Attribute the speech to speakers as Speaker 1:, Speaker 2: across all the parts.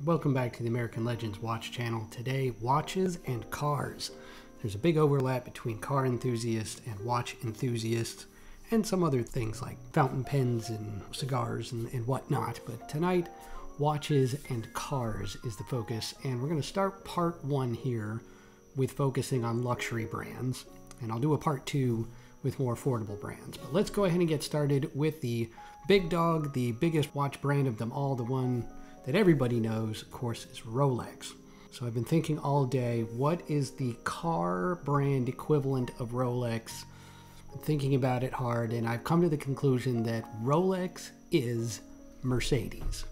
Speaker 1: Welcome back to the American Legends Watch channel. Today, watches and cars. There's a big overlap between car enthusiasts and watch enthusiasts and some other things like fountain pens and cigars and whatnot. But tonight, watches and cars is the focus, and we're going to start part one here with focusing on luxury brands, and I'll do a part two with more affordable brands. But let's go ahead and get started with the big dog, the biggest watch brand of them all, the one that everybody knows, of course, is Rolex. So I've been thinking all day, what is the car brand equivalent of Rolex? I'm thinking about it hard, and I've come to the conclusion that Rolex is Mercedes.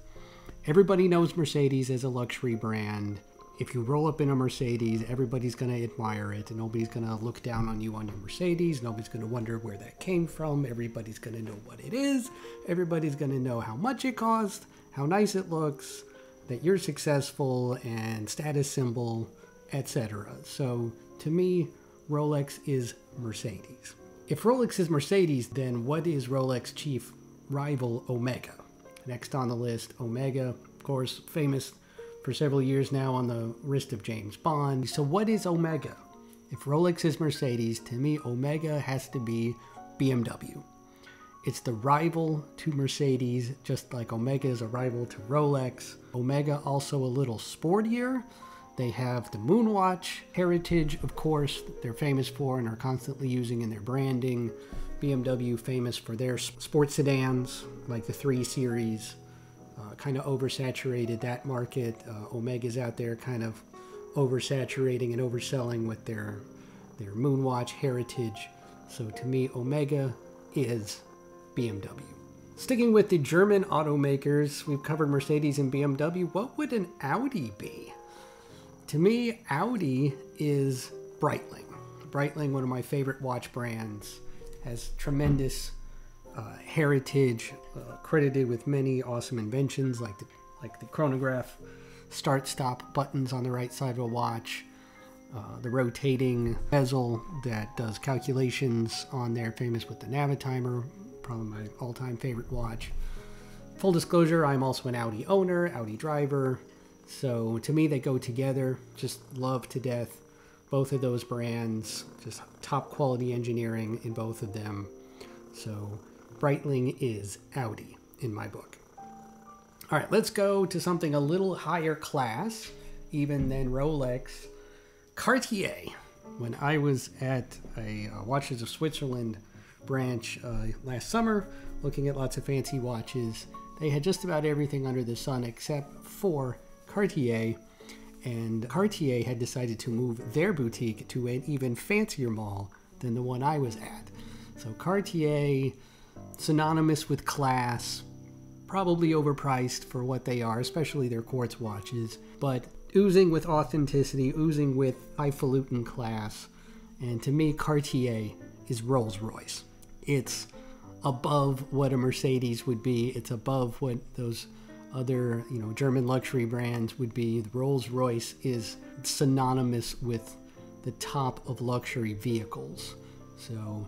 Speaker 1: Everybody knows Mercedes as a luxury brand. If you roll up in a Mercedes, everybody's going to admire it, and nobody's going to look down on you on your Mercedes. Nobody's going to wonder where that came from. Everybody's going to know what it is. Everybody's going to know how much it cost, how nice it looks, that you're successful, and status symbol, etc. So to me, Rolex is Mercedes. If Rolex is Mercedes, then what is Rolex chief rival Omega? Next on the list, Omega, of course, famous for several years now on the wrist of James Bond. So what is Omega? If Rolex is Mercedes, to me, Omega has to be BMW. It's the rival to Mercedes, just like Omega is a rival to Rolex. Omega also a little sportier. They have the Moonwatch heritage, of course, they're famous for and are constantly using in their branding. BMW famous for their sports sedans, like the 3 Series. Kind of oversaturated that market. Omega's out there kind of oversaturating and overselling with their Moonwatch heritage. So to me, Omega is BMW. Sticking with the German automakers, we've covered Mercedes and BMW. What would an Audi be? To me, Audi is Breitling. Breitling, one of my favorite watch brands, has tremendous heritage, credited with many awesome inventions like the chronograph, start-stop buttons on the right side of a watch, the rotating bezel that does calculations on there, famous with the Navitimer, probably my all-time favorite watch. Full disclosure, I'm also an Audi owner, Audi driver, so to me they go together. Just love to death both of those brands, just top quality engineering in both of them. So Breitling is Audi in my book. All right, let's go to something a little higher class even than Rolex. Cartier. When I was at a Watches of Switzerland branch last summer, looking at lots of fancy watches, they had just about everything under the sun except for Cartier. And Cartier had decided to move their boutique to an even fancier mall than the one I was at. So Cartier, synonymous with class, probably overpriced for what they are, especially their quartz watches, but oozing with authenticity, oozing with highfalutin class. And to me, Cartier is Rolls Royce. It's above what a Mercedes would be. It's above what those other, German luxury brands would be. The Rolls Royce is synonymous with the top of luxury vehicles. So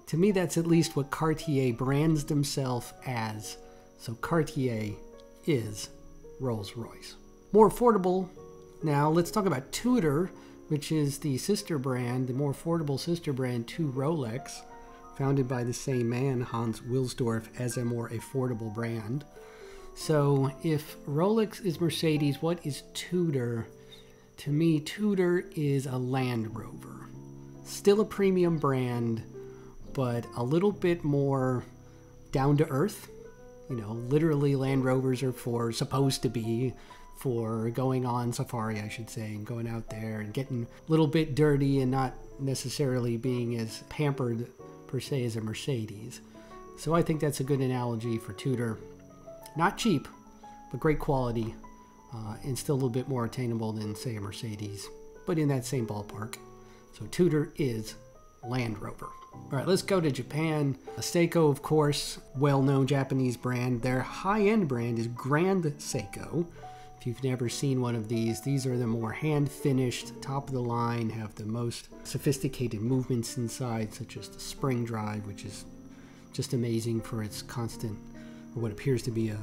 Speaker 1: to me, that's at least what Cartier brands themselves as. So Cartier is Rolls Royce. More affordable. Now let's talk about Tudor, which is the sister brand, the more affordable sister brand to Rolex, founded by the same man, Hans Wilsdorf, as a more affordable brand. So if Rolex is Mercedes, what is Tudor? To me, Tudor is a Land Rover. Still a premium brand, but a little bit more down to earth. Literally Land Rovers are supposed to be for going on safari, I should say, and going out there and getting a little bit dirty and not necessarily being as pampered per se as a Mercedes. So I think that's a good analogy for Tudor. Not cheap, but great quality, and still a little bit more attainable than, say, a Mercedes, but in that same ballpark. So Tudor is Land Rover. All right, let's go to Japan. Seiko, of course, well-known Japanese brand. Their high-end brand is Grand Seiko. If you've never seen one of these are the more hand-finished, top-of-the-line, have the most sophisticated movements inside, such as the spring drive, which is just amazing for its constant or what appears to be a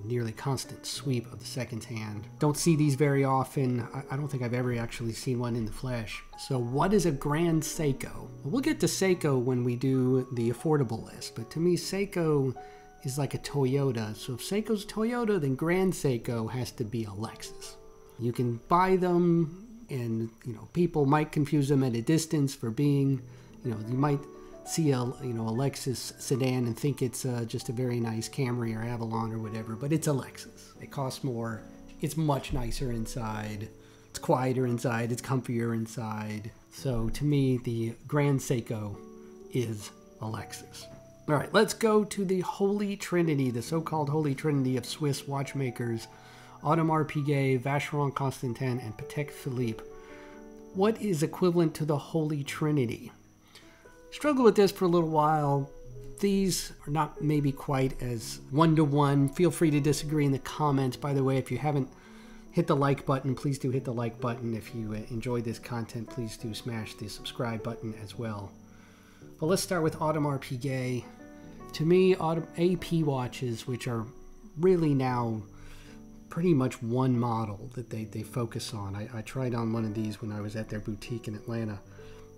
Speaker 1: nearly constant sweep of the second hand. Don't see these very often. I don't think I've ever actually seen one in the flesh. So what is a Grand Seiko? Well, we'll get to Seiko when we do the affordable list, but to me Seiko is like a Toyota. So if Seiko's a Toyota, then Grand Seiko has to be a Lexus. You can buy them, and people might confuse them at a distance for being, you might see a Lexus sedan and think it's just a very nice Camry or Avalon or whatever, but it's a Lexus. It costs more. It's much nicer inside. It's quieter inside. It's comfier inside. So to me, the Grand Seiko is a Lexus. All right, let's go to the Holy Trinity, the so-called Holy Trinity of Swiss watchmakers: Audemars Piguet, Vacheron Constantin, and Patek Philippe. What is equivalent to the Holy Trinity? Struggled with this for a little while. These are not maybe quite as one-to-one. Feel free to disagree in the comments. By the way, if you haven't hit the like button, please do hit the like button. If you enjoy this content, please do smash the subscribe button as well. But let's start with Audemars Piguet. To me, AP watches, which are really now pretty much one model that they focus on. I tried on one of these when I was at their boutique in Atlanta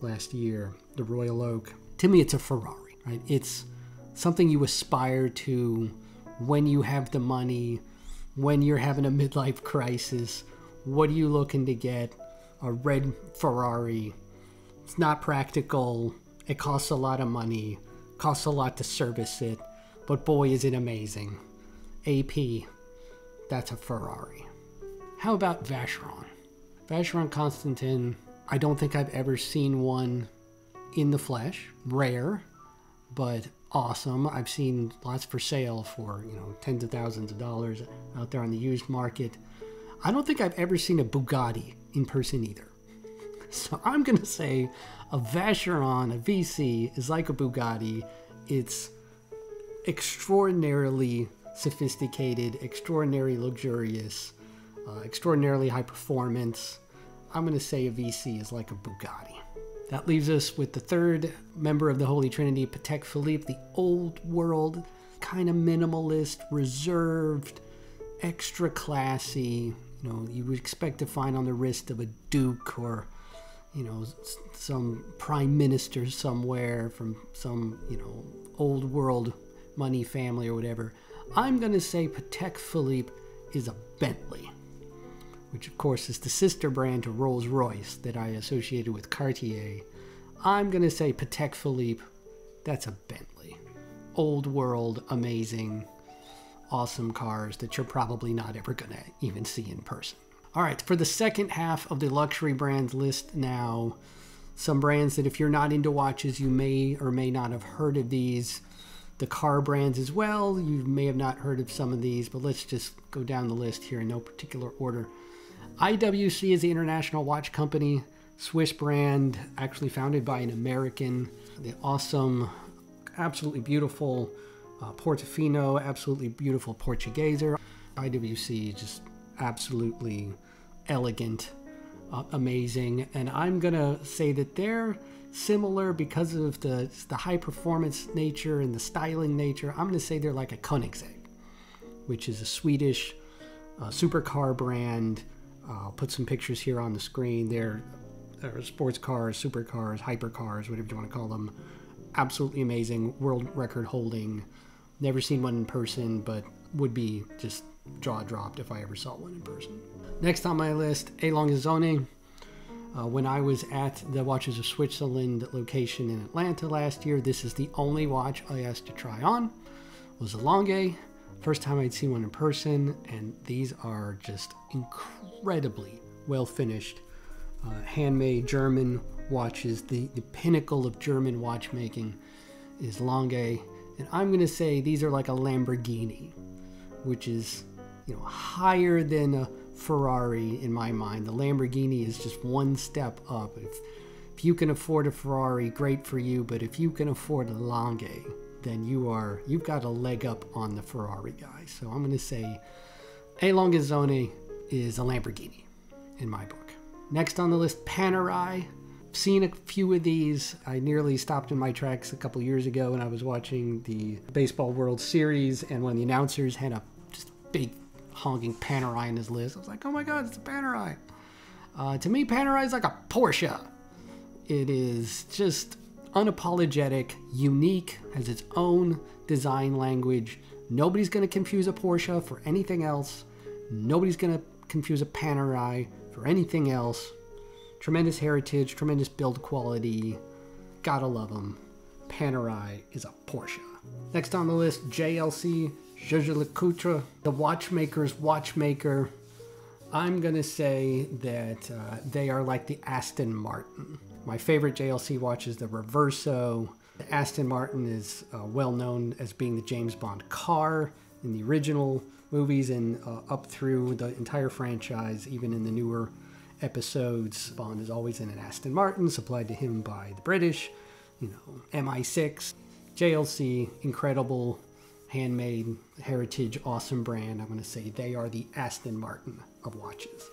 Speaker 1: last year, the Royal Oak. To me, it's a Ferrari, right? It's something you aspire to when you have the money, when you're having a midlife crisis. What are you looking to get? A red Ferrari. It's not practical. It costs a lot of money. Costs a lot to service it. But boy, is it amazing. AP, that's a Ferrari. How about Vacheron? Vacheron Constantin, I don't think I've ever seen one in the flesh. Rare, but awesome. I've seen lots for sale for, tens of thousands of dollars out there on the used market. I don't think I've ever seen a Bugatti in person either. So I'm going to say a Vacheron, a VC, is like a Bugatti. It's extraordinarily sophisticated, extraordinarily luxurious, extraordinarily high performance. I'm going to say a VC is like a Bugatti. That leaves us with the third member of the Holy Trinity, Patek Philippe, the old world, kind of minimalist, reserved, extra classy. You would expect to find on the wrist of a duke or, some prime minister somewhere from some, old world money family or whatever. I'm going to say Patek Philippe is a Bentley, which of course is the sister brand to Rolls Royce that I associated with Cartier. I'm going to say Patek Philippe, that's a Bentley. Old world, amazing, awesome cars that you're probably not ever going to even see in person. All right, for the second half of the luxury brands list now, some brands that if you're not into watches, you may or may not have heard of these. The car brands as well, you may have not heard of some of these, but let's just go down the list here in no particular order. IWC is the International Watch Company, Swiss brand, actually founded by an American. The awesome, absolutely beautiful Portofino, absolutely beautiful Portugueser. IWC, just absolutely elegant, amazing. And I'm gonna say that they're similar because of the high performance nature and the styling nature. I'm gonna say they're like a Koenigsegg, which is a Swedish supercar brand. I'll put some pictures here on the screen. They're sports cars, supercars, hypercars, whatever you want to call them. Absolutely amazing, world record holding. Never seen one in person, but would be just jaw dropped if I ever saw one in person. Next on my list, Lange Sohne. When I was at the Watches of Switzerland location in Atlanta last year, this is the only watch I asked to try on. Was a Lange. First time I'd seen one in person, and these are just incredibly well finished, handmade German watches. The pinnacle of German watchmaking is Lange, and I'm going to say these are like a Lamborghini, which is higher than a Ferrari in my mind. The Lamborghini is just one step up. If you can afford a Ferrari, great for you, but if you can afford a Lange, then you've got a leg up on the Ferrari guy. So I'm going to say Lange Sohne is a Lamborghini in my book. Next on the list, Panerai. seen a few of these. I nearly stopped in my tracks a couple years ago when I was watching the Baseball World Series, and when the announcers had a just big honking Panerai on his list, I was like, oh my god, it's a Panerai. To me, Panerai is like a Porsche. It is just unapologetic, unique, has its own design language. Nobody's going to confuse a Porsche for anything else. Nobody's going to confuse a Panerai for anything else. Tremendous heritage, tremendous build quality. Gotta love them. Panerai is a Porsche. Next on the list, JLC, Jaeger LeCoultre, the watchmaker's watchmaker. I'm gonna say that they are like the Aston Martin. My favorite JLC watch is the Reverso. The Aston Martin is well known as being the James Bond car in the original movies and up through the entire franchise, even in the newer episodes. Bond is always in an Aston Martin, supplied to him by the British, you know, MI6. JLC, incredible, handmade, heritage, awesome brand. I'm going to say they are the Aston Martin of watches.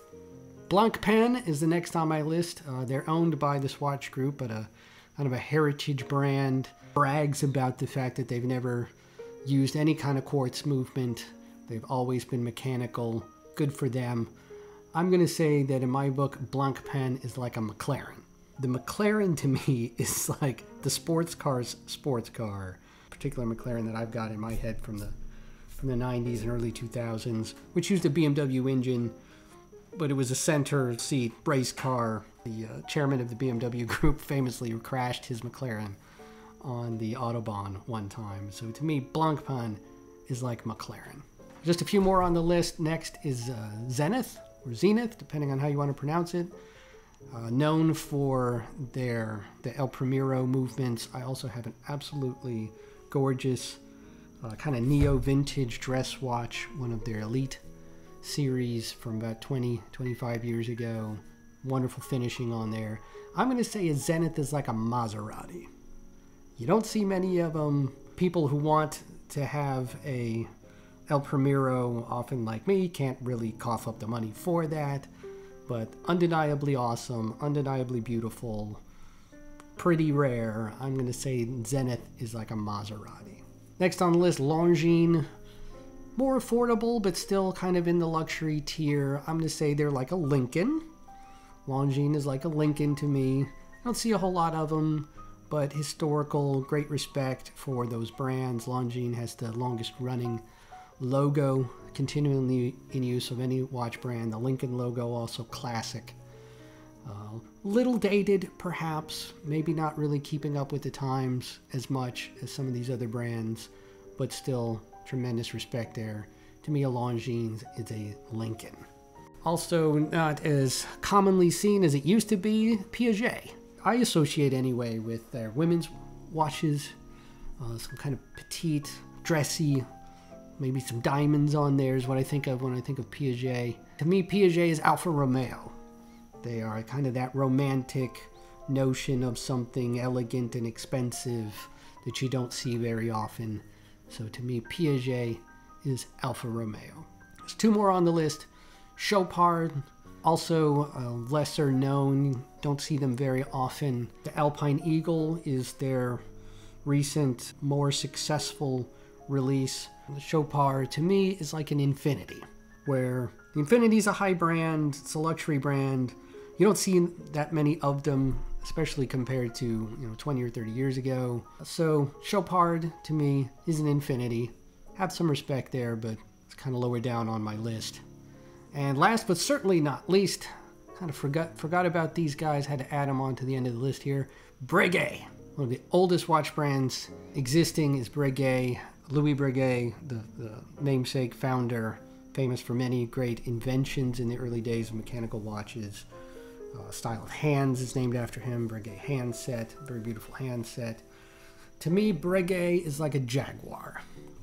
Speaker 1: BlancPain is the next on my list. They're owned by this watch group, but kind of a heritage brand. Brags about the fact that they've never used any kind of quartz movement. They've always been mechanical. Good for them. I'm going to say that in my book, BlancPain is like a McLaren. The McLaren to me is like the sports car's sports car. Particular McLaren that I've got in my head from the 90s and early 2000s, which used a BMW engine, but it was a center seat race car. The chairman of the BMW group famously crashed his McLaren on the Autobahn one time. So to me, BlancPain is like McLaren. Just a few more on the list. Next is Zenith, or Zenith, depending on how you want to pronounce it. Known for the El Primero movements. I also have an absolutely gorgeous kind of neo-vintage dress watch, one of their elite series from about 25 years ago. Wonderful finishing on there. I'm going to say a Zenith is like a Maserati. You don't see many of them. People who want to have a El Primero, often like me, can't really cough up the money for that. But undeniably awesome, undeniably beautiful, pretty rare. I'm going to say Zenith is like a Maserati. Next on the list, Longines. More affordable, but still kind of in the luxury tier. I'm going to say they're like a Lincoln. Longines is like a Lincoln to me. I don't see a whole lot of them, but historical, great respect for those brands. Longines has the longest running logo continually in use of any watch brand. The Lincoln logo, also classic. Little dated, perhaps. Maybe not really keeping up with the times as much as some of these other brands, but still tremendous respect there. To me, a Longines is a Lincoln. Also not as commonly seen as it used to be, Piaget. I associate anyway with their women's watches. Some kind of petite, dressy, maybe some diamonds on there is what I think of when I think of Piaget. To me, Piaget is Alfa Romeo. They are kind of that romantic notion of something elegant and expensive that you don't see very often. So to me, Piaget is Alfa Romeo. There's two more on the list. Chopard, also lesser known, don't see them very often. The Alpine Eagle is their recent, more successful release. The Chopard, to me, is like an Infinity, where the Infinity is a high brand, it's a luxury brand. You don't see that many of them, especially compared to 20 or 30 years ago. So Chopard, to me, is an Infinity. Have some respect there, but it's kind of lower down on my list. And last but certainly not least, kind of forgot about these guys, had to add them on to the end of the list here. Breguet. One of the oldest watch brands existing is Breguet. Louis Breguet, the namesake founder, famous for many great inventions in the early days of mechanical watches. Style of hands is named after him, Breguet handset, very beautiful handset. To me, Breguet is like a Jaguar.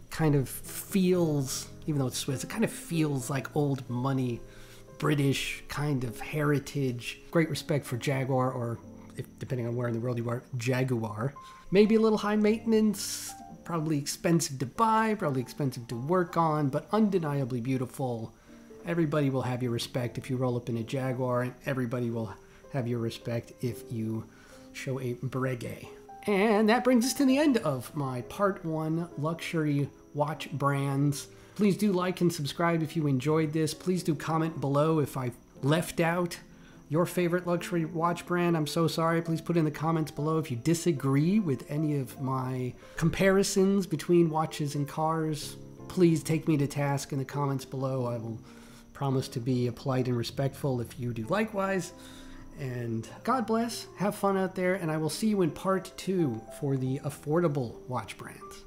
Speaker 1: Kind of feels, even though it's Swiss, it kind of feels like old money, British kind of heritage. Great respect for Jaguar, or if, depending on where in the world you are, Jaguar. Maybe a little high maintenance, probably expensive to buy, probably expensive to work on, but undeniably beautiful. Everybody will have your respect if you roll up in a Jaguar, and everybody will have your respect if you show a Breguet. And that brings us to the end of my part 1 luxury watch brands. Please do like and subscribe if you enjoyed this. Please do comment below if I left out your favorite luxury watch brand. I'm so sorry. Please put in the comments below if you disagree with any of my comparisons between watches and cars. Please take me to task in the comments below. I will promise to be polite and respectful if you do likewise. And God bless, have fun out there, and I will see you in part 2 for the affordable watch brands.